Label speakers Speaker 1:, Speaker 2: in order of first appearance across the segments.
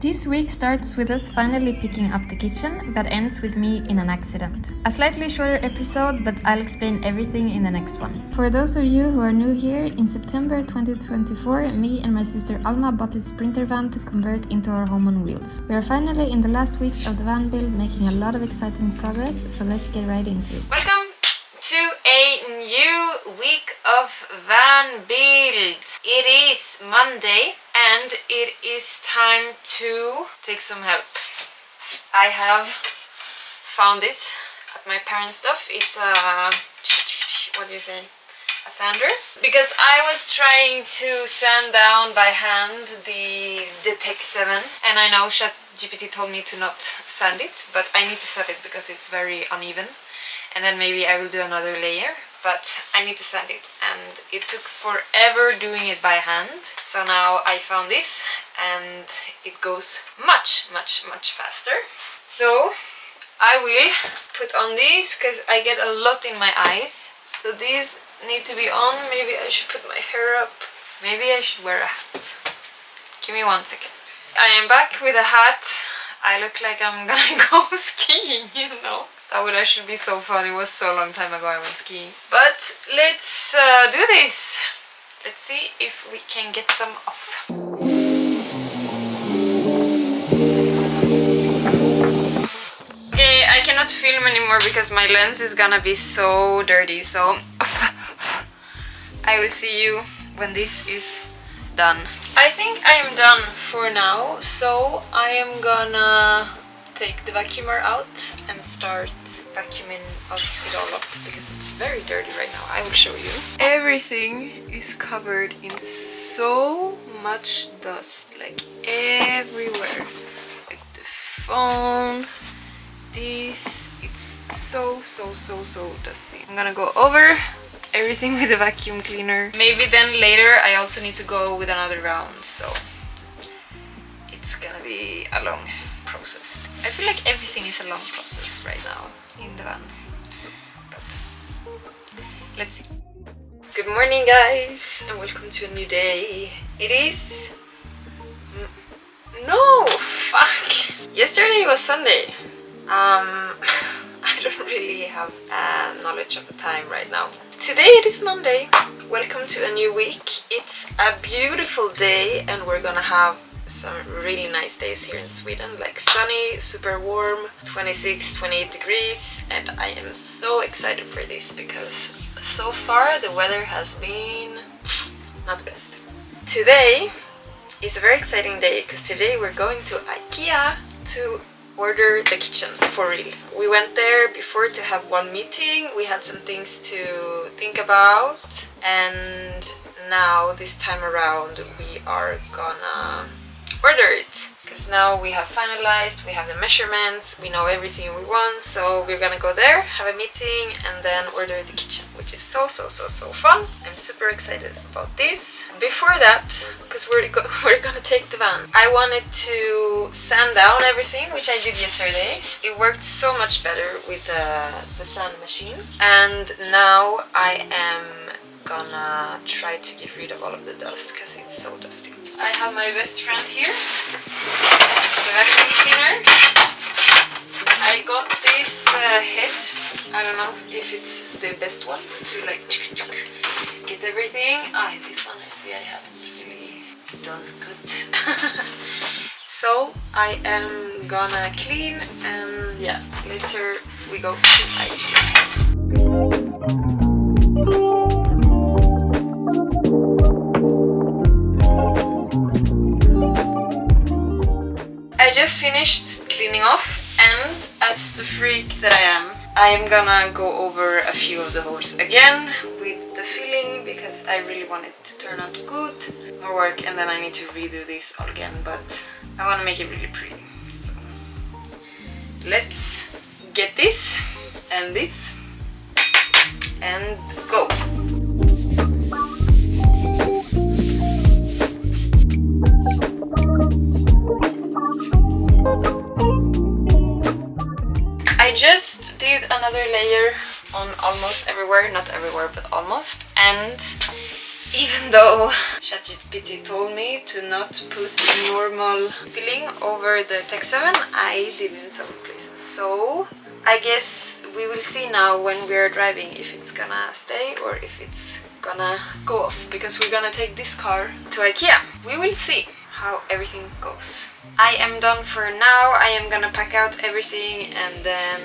Speaker 1: This week starts with us finally picking up the kitchen, but ends with me in an accident. A slightly shorter episode, but I'll explain everything in the next one. For those of you who are new here, in September 2024, me and my sister Alma bought this sprinter van to convert into our home on wheels. We are finally in the last weeks of the van build, making a lot of exciting progress, so let's get right into it. Welcome to a new week of van build. It is Monday and it is time to take some help. I have found this at my parents' stuff. It's a, what do you say, a sander, because I was trying to sand down by hand the Tech 7, and I know ChatGPT told me to not sand it, but I need to sand it because it's very uneven. And then maybe I will do another layer, but I need to sand it, and it took forever doing it by hand. So now I found this and it goes much faster. So I will put on these because I get a lot in my eyes. So these need to be on. Maybe I should put my hair up. Maybe I should wear a hat. Give me 1 second. I am back with a hat. I look like I'm gonna go skiing, you know. That would actually be so fun. It was so long time ago I went skiing. But let's do this. Let's see if we can get some off. Okay, I cannot film anymore because my lens is gonna be so dirty. So I will see you when this is done. I think I am done for now. So I am gonna take the vacuumer out and start vacuuming it all up because it's very dirty right now. I will show you. Everything is covered in so much dust, like everywhere. Like the phone, this, it's so dusty. I'm gonna go over everything with a vacuum cleaner. Maybe then later I also need to go with another round, so it's gonna be a long process. I feel like everything is a long process right now in the van, but let's see. Good morning guys and welcome to a new day. It is no fuck yesterday was Sunday. I don't really have knowledge of the time right now. Today it is Monday. Welcome to a new week. It's a beautiful day and we're gonna have some really nice days here in Sweden, like sunny, super warm, 26, 28 degrees, and I am so excited for this because so far the weather has been not the best. Today is a very exciting day because today we're going to IKEA to order the kitchen for real. We went there before to have one meeting, we had some things to think about, and now this time around we are gonna order it, because now we have finalized, we have the measurements, we know everything we want, so we're gonna go there, have a meeting, and then order the kitchen, which is so fun. I'm super excited about this. Before that, because we're gonna take the van, I wanted to sand down everything, which I did yesterday. It worked so much better with the sand machine, and now I am gonna try to get rid of all of the dust because it's so dusty. I have my best friend here, the vacuum cleaner. I got this head. I don't know if it's the best one to like get everything. This one I see I haven't really done good. So I am gonna clean, and yeah, later we go to IKEA. I just finished cleaning off, and as the freak that I am gonna go over a few of the holes again with the filling because I really want it to turn out good. More work, and then I need to redo this all again, but I want to make it really pretty. So let's get this and go. I just did another layer on almost everywhere, not everywhere but almost, and Even though ChatGPT told me to not put normal filling over the Tech 7, I did in some places. So I guess we will see now when we are driving if it's gonna stay or if it's gonna go off, because we're gonna take this car to IKEA. We will see how everything goes. I am done for now. I am gonna pack out everything and then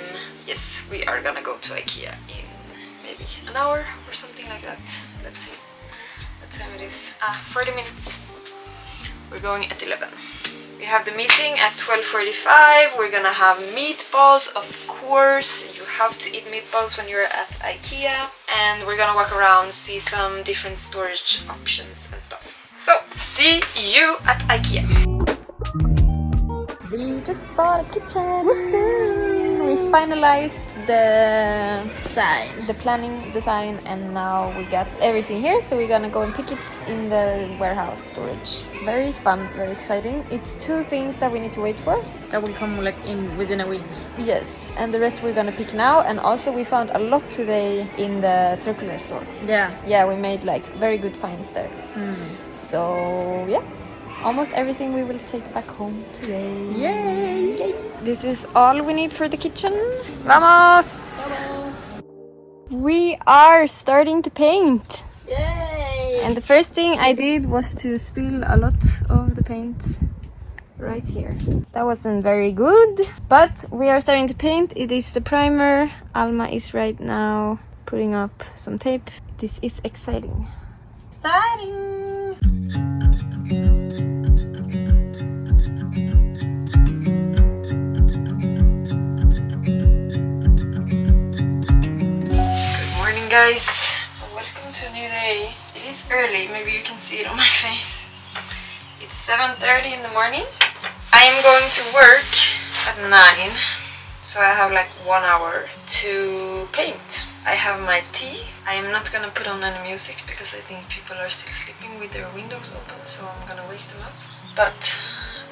Speaker 1: yes, we are gonna go to IKEA in maybe an hour or something like that. Let's see what time it is. 40 minutes. We're going at 11. We have the meeting at 12:45. We're gonna have meatballs, of course. You have to eat meatballs when you're at IKEA. And we're gonna walk around, see some different storage options and stuff. So, see you at IKEA. We just bought a kitchen. We finalized the design, the planning design, and now we got everything here. So we're gonna go and pick it in the warehouse storage. Very fun, very exciting. It's 2 things that we need to wait for.
Speaker 2: That will come like within a week.
Speaker 1: Yes, and the rest we're gonna pick now. And also we found a lot today in the circular store. Yeah, we made like very good finds there. So yeah, almost everything we will take back home today.
Speaker 2: Yay!
Speaker 1: This is all we need for the kitchen. Vamos! We are starting to paint.
Speaker 2: Yay!
Speaker 1: And the first thing I did was to spill a lot of the paint right here. That wasn't very good, but we are starting to paint. It is the primer. Alma is right now putting up some tape. This is exciting. Guys, welcome to a new day. It is early, maybe you can see it on my face. It's 7:30 in the morning. I am going to work at 9, so I have like 1 hour to paint. I have my tea. I am not gonna put on any music because I think people are still sleeping with their windows open, so I'm gonna wake them up. But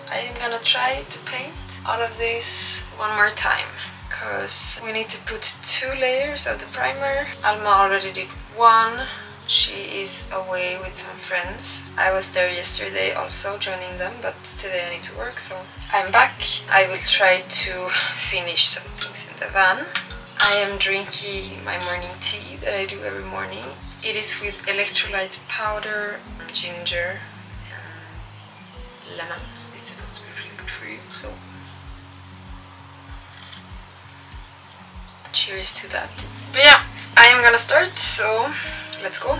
Speaker 1: I am gonna try to paint all of this one more time, because we need to put 2 layers of the primer. Alma already did 1. She is away with some friends. I was there yesterday also joining them, but today I need to work, so I'm back. I will try to finish some things in the van. I am drinking my morning tea that I do every morning. It is with electrolyte powder, ginger and lemon. It's supposed to be really good for you, so cheers to that. But yeah, I am gonna start, so let's go.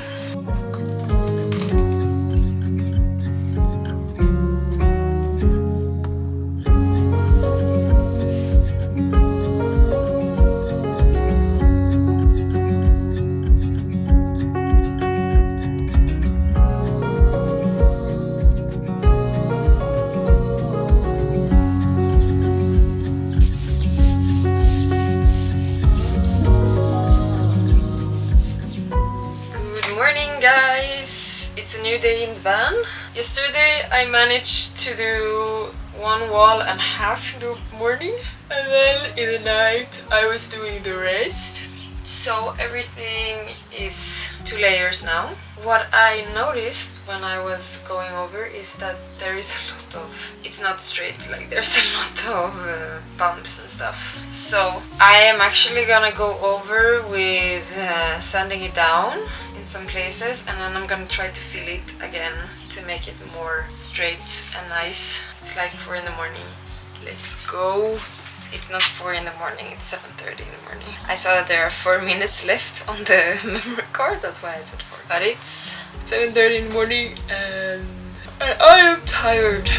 Speaker 1: Guys, it's a new day in the van. Yesterday I managed to do 1 wall and half in the morning, and then in the night I was doing the rest. So everything is 2 layers now. What I noticed when I was going over is that there is a lot of, it's not straight, like there's a lot of bumps and stuff. So I am actually gonna go over with sanding it down in some places, and then I'm gonna try to fill it again to make it more straight and nice. It's like 4 in the morning. Let's go. It's not 4 in the morning, it's 7:30 in the morning. I saw that there are 4 minutes left on the memory card, that's why I said 4. But it's 7:30 in the morning and I am tired.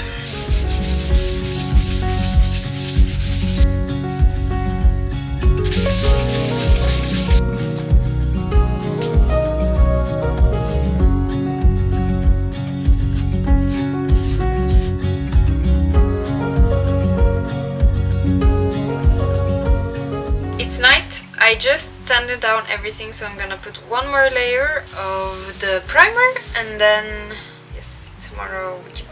Speaker 1: I just sanded down everything, so I'm gonna put 1 more layer of the primer, and then yes, tomorrow we can